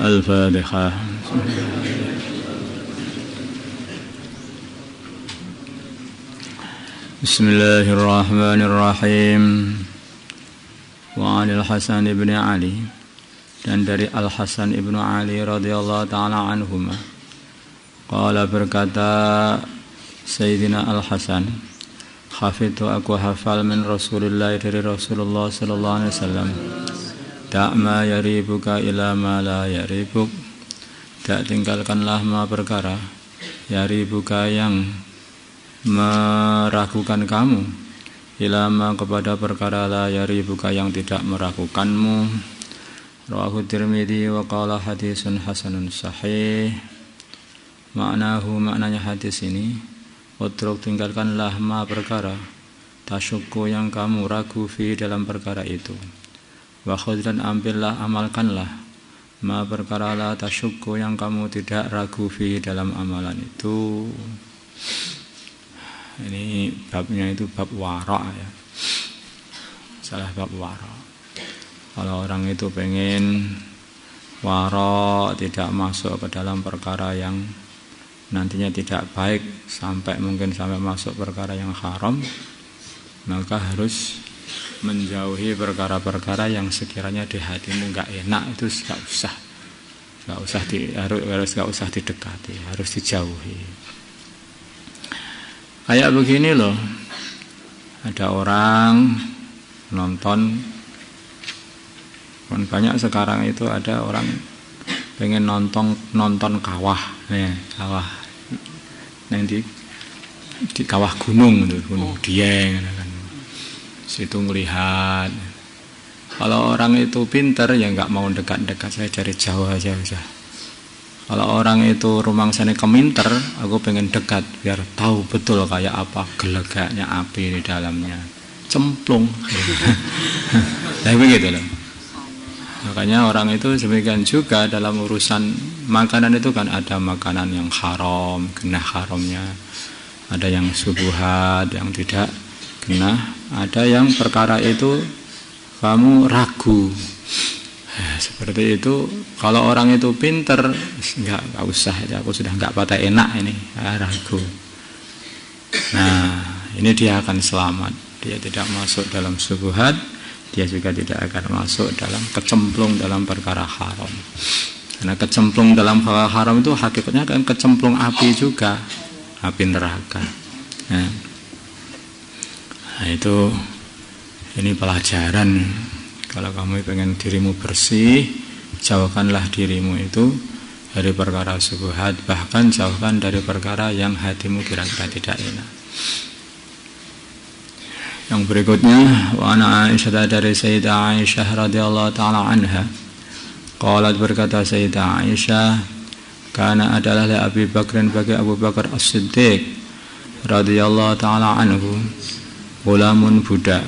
Al-Fatihah. Bismillahirrahmanirrahim. Wa 'anil Hasan ibn Ali, dan dari Al-Hasan ibn Ali radhiyallahu ta'ala anhuma, qala, berkata Sayyidina Al-Hasan, hafidhu, aku hafal min Rasulillah, dari Rasulullah sallallahu alaihi wasallam, ta'ma yaribuka ila ma la yaribuk, tak tinggalkanlah ma perkara yaribuka yang meragukan kamu, ilama kepada perkara la yaribuka yang tidak meragukanmu. Rawahu Tirmidzi wa qala hadisun hasanun sahih. Maknanya hadis ini, utruk, tinggalkanlah ma perkara tasyukku yang kamu ragu fi dalam perkara itu, wa khudh, dan ambillah, amalkanlah ma perkara la tasyukku yang kamu tidak ragu fi dalam amalan itu. Ini babnya itu bab wara ya. Salah bab wara. Kalau orang itu pengen wara, tidak masuk ke dalam perkara yang nantinya tidak baik, mungkin sampai masuk perkara yang haram, maka harus menjauhi perkara-perkara yang sekiranya di hatimu enggak enak, itu enggak usah didekati, harus dijauhi. Kayak begini loh, ada orang nonton, banyak sekarang itu ada orang pengen nonton kawah, kawah yang di kawah gunung itu, gunung Dieng kan. Situ ngelihat. Kalau orang itu pinter ya nggak mau dekat-dekat, saya dari jauh aja bisa. Kalau orang itu rumangsane keminter, aku pengen dekat biar tahu betul kayak apa gelegaknya api di dalamnya, cemplung. Nah begitu loh. Makanya orang itu demikian juga dalam urusan makanan itu kan ada makanan yang haram, kena haramnya, ada yang subuhat, yang tidak kena, ada yang perkara itu kamu ragu. Seperti itu. Kalau orang itu pinter, nggak usah ya, aku sudah nggak patah enak ini, ragu. Nah, ini dia akan selamat. Dia tidak masuk dalam subuhat, dia juga tidak akan masuk dalam kecemplung dalam perkara haram. Karena kecemplung dalam perkara haram itu hakikatnya kan kecemplung api juga, api neraka. Nah itu ini pelajaran. Kalau kamu pengen dirimu bersih, jauhkanlah dirimu itu dari perkara syubhat, bahkan jauhkan dari perkara yang hatimu kira-kira tidak enak. Yang berikutnya, wa ana Aisyah, dari Sayyidah Aisyah radhiyallahu taala anha, qalat, berkata Sayyidah Aisyah, kana adalah li Abi Bakrin, bagi Abu Bakar As-Siddiq radhiyallahu taala anhu, gulamun, budak,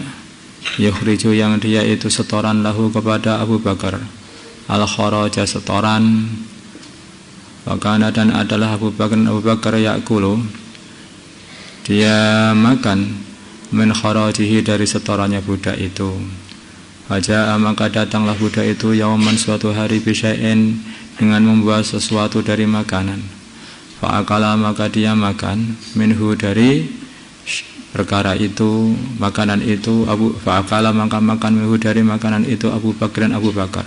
yukhriju, yang dia itu setoran lahu kepada Abu Bakar, al-kharaja, setoran, wakana, dan adalah Abu Bakar yakulu, dia makan, min kharajihi, dari setorannya budak itu. Faja'a, maka datanglah budak itu, yauman, suatu hari, bisya'in, dengan membawa sesuatu dari makanan. Fa'akala, maka dia makan, minhu, dari perkara itu, makanan itu, fa'akala, maka makan minhu, dari makanan itu, Abu Bakar, dan Abu Bakar.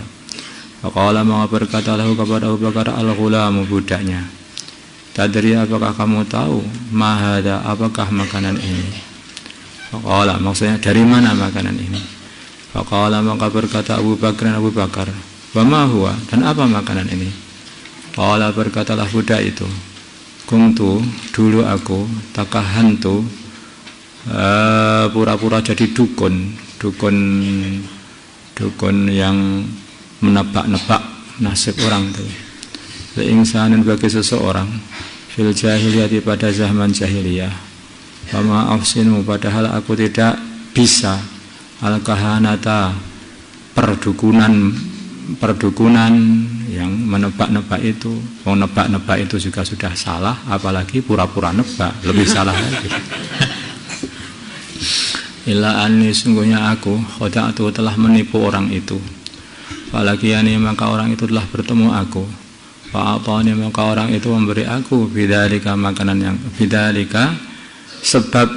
Faqala, maka berkata lahu kepada Abu Bakar, al-ghulamu, budaknya, tadri, apakah kamu tahu, mahada, apakah makanan ini? Faqala, maksudnya dari mana makanan ini? Faqala, maka berkata Abu Bakar, dan Abu Bakar, wa ma huwa, dan apa makanan ini? Faqala, berkatalah budak itu, kuntu, dulu aku, takahantu, pura-pura jadi dukun yang menebak-nebak nasib orang itu. Seingsanan, bagi seseorang, fil jahiliyah, pada zaman jahiliyah, wa ma afsinu, padahal aku tidak bisa, al-kahanata, perdukunan yang menebak-nebak itu. Mau nebak-nebak itu juga sudah salah, apalagi pura-pura nebak, lebih salah lagi. Illa anni, sungguhnya aku, khoda'atu, telah menipu orang itu. Falakiyani maka orang itu telah bertemu aku. Fa'atani maka orang itu memberi aku bidzalika makanan yang bidzalika sebab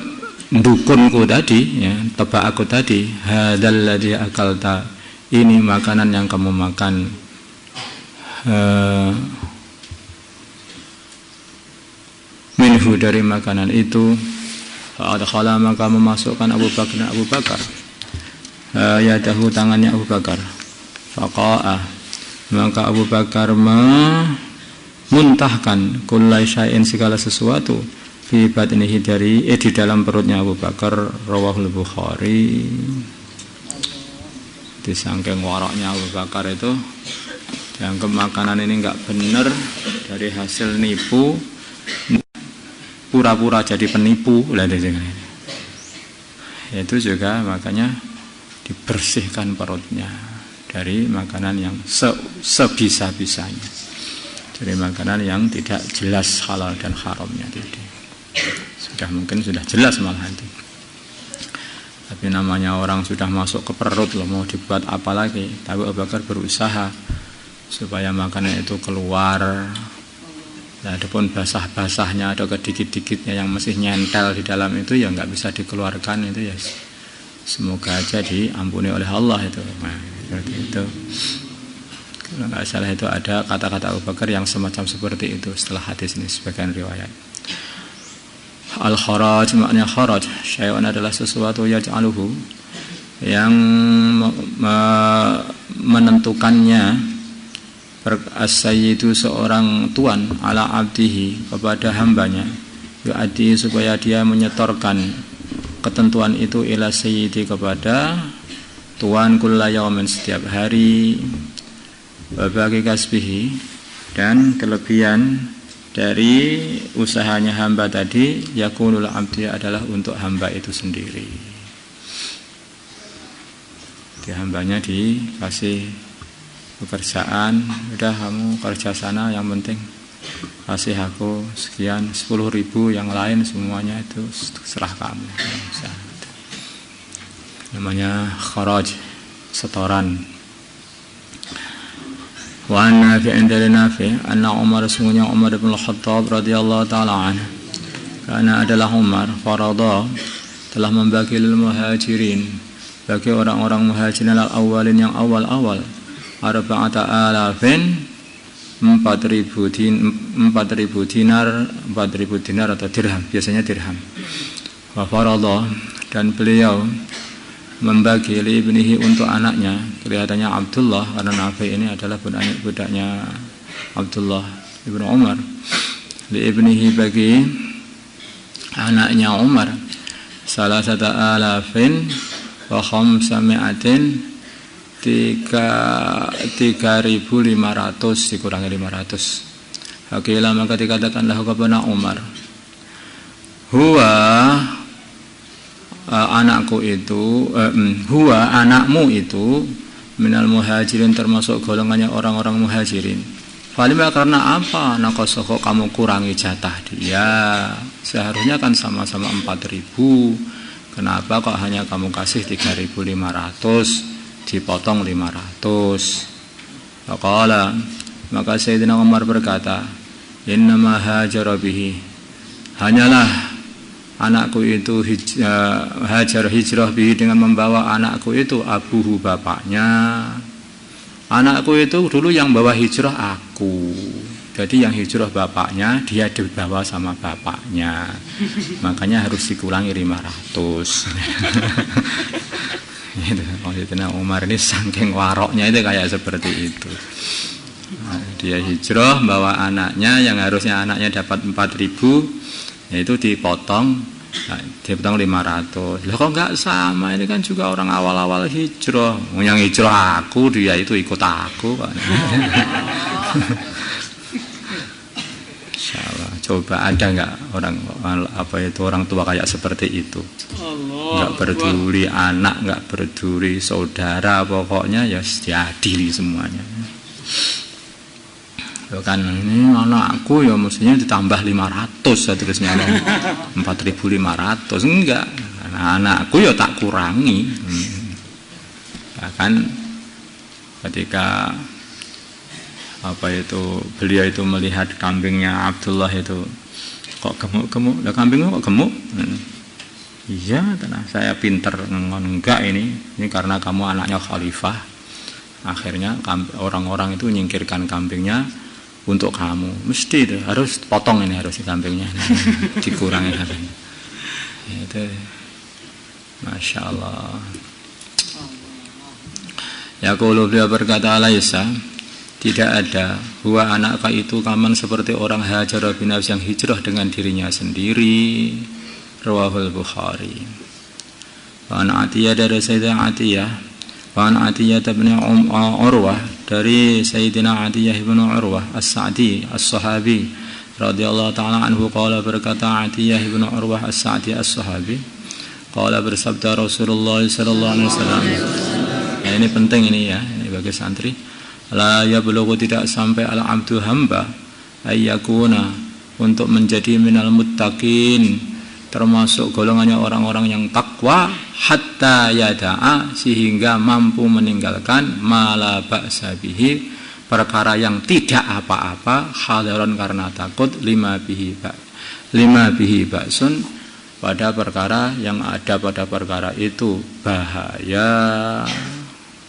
dukunku tadi ya, tebak aku tadi, hadzal ladzi akalta, ini makanan yang kamu makan. Minhu dari makanan itu. Fa'adkhala maka memasukkan Abu Bakar yadahu tangannya Abu Bakar. Faqa'a maka Abu Bakar memuntahkan kullai syai'in segala sesuatu fi batnihi di dalam perutnya Abu Bakar. Rawahul Bukhari. Di saking waroknya Abu Bakar itu dianggap makanan ini enggak benar, dari hasil nipu, pura-pura jadi penipu. Itu juga makanya dibersihkan perutnya dari makanan yang sebisa-bisanya, dari makanan yang tidak jelas halal dan haramnya tadi. Mungkin sudah jelas malah itu, tapi namanya orang sudah masuk ke perut loh, mau dibuat apa lagi. Tapi Abu Bakar berusaha supaya makanan itu keluar. Nah, adapun basah-basahnya atau kedikit-dikitnya yang masih nyentel di dalam itu ya nggak bisa dikeluarkan itu ya. Semoga aja diampuni oleh Allah itu. Nah, seperti itu. Kalau nggak salah itu ada kata-kata Abu Bakar yang semacam seperti itu setelah hadis ini sebagian riwayat. Al-kharaj maknanya kharaj, syai'un adalah sesuatu yaj'aluhu yang menentukannya as-sayyidu seorang tuan ala abdihi kepada hambanya, yu'addi supaya dia menyetorkan ketentuan itu ila sayyidi kepada tuan kulla yaumin setiap hari, wa bagi kasbihi dan kelebihan dari usahanya hamba tadi yakunul abdi adalah untuk hamba itu sendiri. Di hambanya dikasih pekerjaan, udah kamu kerja sana, yang penting kasih aku sekian 10.000, yang lain semuanya itu serah kamu. Namanya kharaj, setoran. Wa Nafi' dari Nafi' anna Umar sungguhnya Umar bin Khattab radhiyallahu taala anhu, karena adalah Umar farada telah membagi lil muhajirin bagi orang-orang muhajirin al-awwalin yang awal-awal 4,000 dinar atau dirham, biasanya dirham. Wa farada dan beliau membagi li ibnihi untuk anaknya, kelihatannya Abdullah karena Nafi ini adalah budaknya Abdullah ibnu Umar. Li ibnihi bagi anaknya Umar 3,500 3.500 dikurangi 500. Hakilah maka dikatakanlah kepada Umar, huwa anakku itu huwa anakmu itu minal muhajirin termasuk golongannya orang-orang muhajirin. Falima karena apa? Nakosoko kamu kurangi jatah dia, seharusnya kan sama-sama 4.000. Kenapa kok hanya kamu kasih 3.500 dipotong 500? Faqala maka Sayyidina Umar berkata, innama hajara bihi, hanyalah anakku itu hijrah bihi dengan membawa anakku itu abuhu bapaknya. Anakku itu dulu yang bawa hijrah aku, jadi yang hijrah bapaknya, dia dibawa sama bapaknya, makanya harus dikurangi 500. Itu Sayyidina Umar ini saking waroknya itu kayak seperti itu. Dia hijrah bawa anaknya yang harusnya anaknya dapat 4.000, yaitu dipotong 500. Lah kok enggak sama, ini kan juga orang awal-awal hijrah. Yang hijrah aku, dia itu ikut aku kan. Insyaallah. Coba ada enggak orang orang tua kayak seperti itu? Enggak peduli anak, enggak peduli saudara, pokoknya ya diadili semuanya. Kan ini anakku ya mestinya ditambah 500 seterusnya 4.500 enggak, anakku ya tak kurangi. Bahkan ketika beliau itu melihat kambingnya Abdullah itu kok gemuk, lah kambingmu kok gemuk? Iya, tenang, saya pinter. Enggak, ini karena kamu anaknya khalifah. Akhirnya orang-orang itu menyingkirkan kambingnya untuk kamu. Mesti itu harus potong, ini harus kambingnya dikurangi kambingnya. Itu Masya Allah. Ya kalau beliau berkata, Laisa, tidak ada huwa anakka itu kaman seperti orang hajar binafs yang hijrah dengan dirinya sendiri. Rawahul Bukhari. Wa an Atiyah dari Sayyidina Atiyah, wa an Atiyah bin Urwah dari Sayyidina Atiyah bin Urwah As-Sa'di As-Sahabi radhiyallahu ta'ala anhu qala berkata Atiyah bin Urwah As-Sa'di As-Sahabi qala bersabda Rasulullah sallallahu alaihi wasallam. Nah, ini penting ini ya, ini bagi santri. La yablughu tidak sampai al-abdu hamba ayyakuna untuk menjadi minal muttaqin termasuk golongannya orang-orang yang takwa hatta yada'a sehingga mampu meninggalkan mala ba'sa bihi perkara yang tidak apa-apa hadaron karena takut lima bihi ba'sun pada perkara yang ada pada perkara itu bahaya.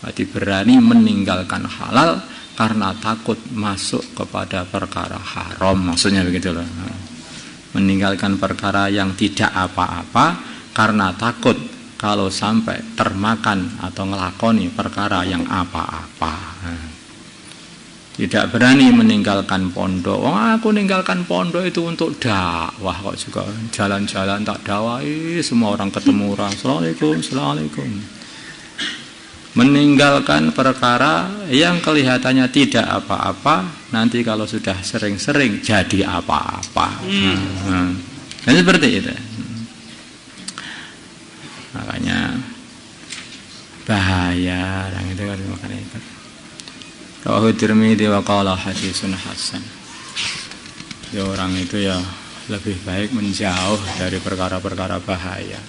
Berarti berani meninggalkan halal karena takut masuk kepada perkara haram, maksudnya begitu loh. Meninggalkan perkara yang tidak apa-apa karena takut kalau sampai termakan atau ngelakoni perkara yang apa-apa. Tidak berani meninggalkan pondok. Aku meninggalkan pondok itu untuk dakwah kok juga jalan-jalan tak dakwai semua orang ketemu orang. Assalamualaikum. Meninggalkan perkara yang kelihatannya tidak apa-apa, nanti kalau sudah sering-sering jadi apa-apa. Dan seperti itu. Makanya bahaya yang itu kan makanya itu. Rawahu Tirmidzi wa qala haditsun hasan. Ya orang itu ya lebih baik menjauh dari perkara-perkara bahaya.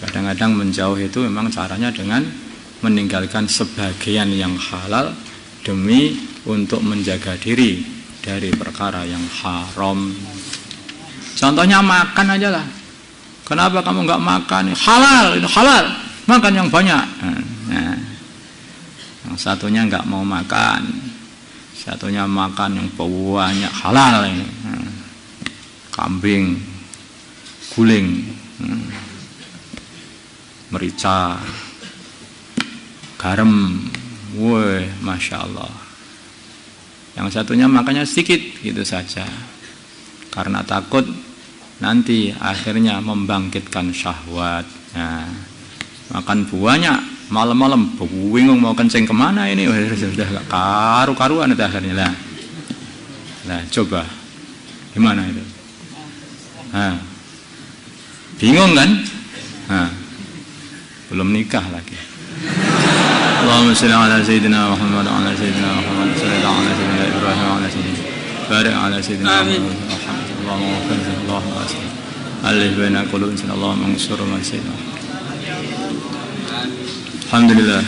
Kadang-kadang menjauh itu memang caranya dengan meninggalkan sebagian yang halal demi untuk menjaga diri dari perkara yang haram. Contohnya makan aja lah. Kenapa kamu nggak makan? Halal, itu halal. Makan yang banyak. Nah, yang satunya nggak mau makan, satunya makan yang banyak halal ini. Kambing, guling, merica, garam, woi, masya Allah. Yang satunya makannya sedikit gitu saja, karena takut nanti akhirnya membangkitkan syahwat. Nah, makan banyak, malam-malam bingung mau kencing kemana ini, sudah gak karu-karuan itu akhirnya lah. Nah, coba gimana itu? Nah, bingung kan? Nah, belum nikah lagi. Allahumma shalli ala sayyidina Muhammad wa ala sayyidina Muhammad sallallahu ala sayyidina Ibrahim wa ala sayyidina barik ala sayyidina Muhammad Allahumma ighfir Allahumma asli alif baina qulubina Allahumma ansur man sayyidina. Alhamdulillah.